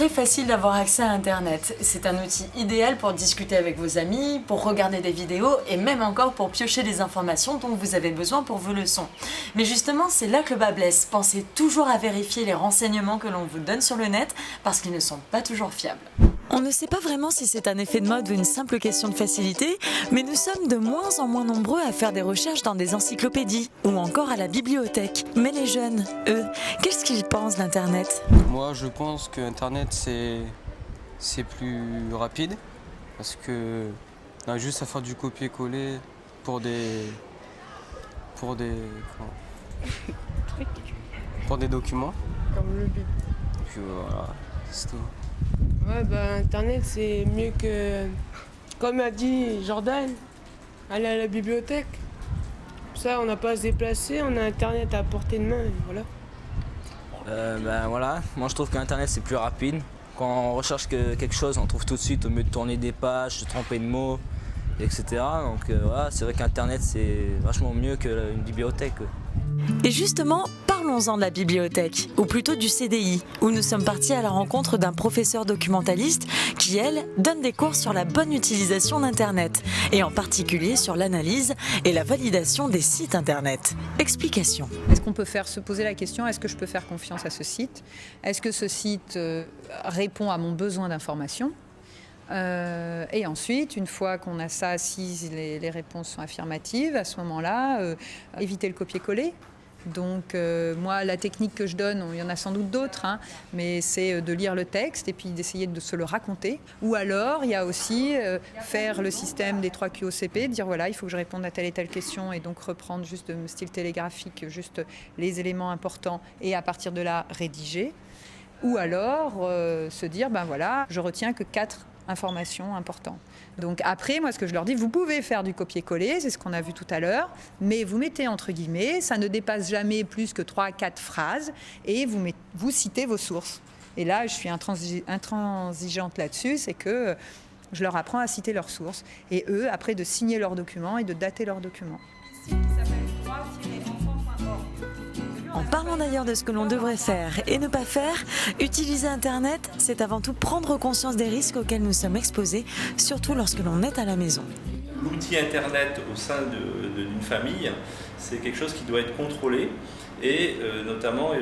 très facile d'avoir accès à Internet. C'est un outil idéal pour discuter avec vos amis, pour regarder des vidéos et même encore pour piocher les informations dont vous avez besoin pour vos leçons. Mais justement, c'est là que le bât blesse. Pensez toujours à vérifier les renseignements que l'on vous donne sur le net parce qu'ils ne sont pas toujours fiables. On ne sait pas vraiment si c'est un effet de mode ou une simple question de facilité, mais nous sommes de moins en moins nombreux à faire des recherches dans des encyclopédies ou encore à la bibliothèque. Mais les jeunes, eux, qu'est-ce qu'ils pensent d'Internet ? Moi, je pense que Internet c'est plus rapide parce que on a juste à faire du copier-coller pour des documents. Comme le but. Puis voilà, c'est tout. Ouais, Internet, c'est mieux que, comme a dit Jordan, aller à la bibliothèque. Comme ça, on n'a pas à se déplacer, on a Internet à portée de main, et voilà. Voilà, moi je trouve qu'Internet c'est plus rapide. Quand on recherche quelque chose, on trouve tout de suite au mieux de tourner des pages, se tromper de mots, etc. Donc voilà, c'est vrai qu'Internet c'est vachement mieux qu'une bibliothèque. Et justement, parlons-en de la bibliothèque, ou plutôt du CDI, où nous sommes partis à la rencontre d'un professeur documentaliste qui, elle, donne des cours sur la bonne utilisation d'Internet, et en particulier sur l'analyse et la validation des sites Internet. Explication. Est-ce qu'on peut se poser la question, est-ce que je peux faire confiance à ce site ? Est-ce que ce site répond à mon besoin d'information ? Et ensuite, une fois qu'on a ça, si les réponses sont affirmatives, à ce moment-là, éviter le copier-coller. Donc moi, la technique que je donne, il y en a sans doute d'autres, mais c'est de lire le texte et puis d'essayer de se le raconter. Ou alors, il y a aussi faire le système des 3 QOCP, dire voilà, il faut que je réponde à telle et telle question et donc reprendre juste de style télégraphique, juste les éléments importants et à partir de là, rédiger. Ou alors se dire, voilà, je retiens que 4 informations importantes. Donc après, moi, ce que je leur dis, vous pouvez faire du copier-coller, c'est ce qu'on a vu tout à l'heure, mais vous mettez entre guillemets, ça ne dépasse jamais plus que 3 à 4 phrases, et vous citez vos sources. Et là, je suis intransigeante là-dessus, c'est que je leur apprends à citer leurs sources, et eux, après, de signer leurs documents et de dater leurs documents. En parlant d'ailleurs de ce que l'on devrait faire et ne pas faire, utiliser Internet, c'est avant tout prendre conscience des risques auxquels nous sommes exposés, surtout lorsque l'on est à la maison. L'outil Internet au sein d'une famille, c'est quelque chose qui doit être contrôlé et notamment,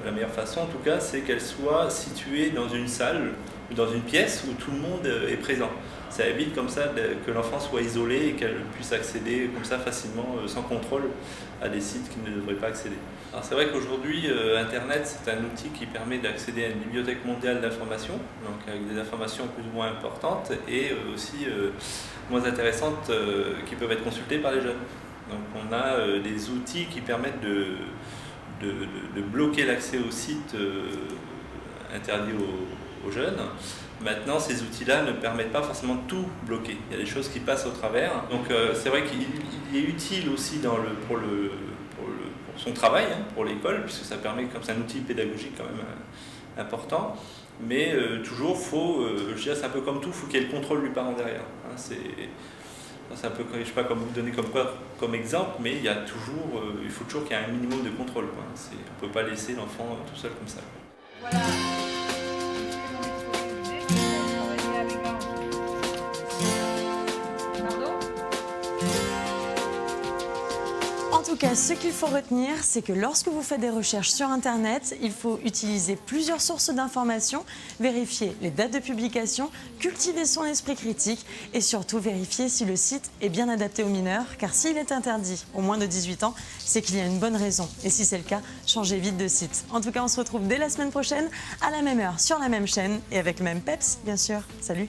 la meilleure façon en tout cas, c'est qu'elle soit située dans une salle ou dans une pièce où tout le monde est présent. Ça évite comme ça que l'enfant soit isolé et qu'elle puisse accéder comme ça facilement, sans contrôle, à des sites qu'il ne devrait pas accéder. Alors c'est vrai qu'aujourd'hui, Internet, c'est un outil qui permet d'accéder à une bibliothèque mondiale d'informations, donc avec des informations plus ou moins importantes et aussi moins intéressantes qui peuvent être consultées par les jeunes. Donc on a des outils qui permettent de bloquer l'accès aux sites interdits aux jeunes. Maintenant, ces outils-là ne permettent pas forcément de tout bloquer. Il y a des choses qui passent au travers. Donc c'est vrai qu'il est utile aussi pour son travail, pour l'école, puisque ça permet, comme c'est un outil pédagogique quand même important. Mais toujours, c'est un peu comme tout, il faut qu'il y ait le contrôle du parent derrière. C'est un peu, je ne sais pas comment vous donner comme exemple, mais il faut toujours qu'il y ait un minimum de contrôle. On ne peut pas laisser l'enfant tout seul comme ça. Voilà. En tout cas, ce qu'il faut retenir, c'est que lorsque vous faites des recherches sur Internet, il faut utiliser plusieurs sources d'informations, vérifier les dates de publication, cultiver son esprit critique et surtout vérifier si le site est bien adapté aux mineurs, car s'il est interdit aux moins de 18 ans, c'est qu'il y a une bonne raison. Et si c'est le cas, changez vite de site. En tout cas, on se retrouve dès la semaine prochaine, à la même heure, sur la même chaîne et avec le même peps, bien sûr. Salut!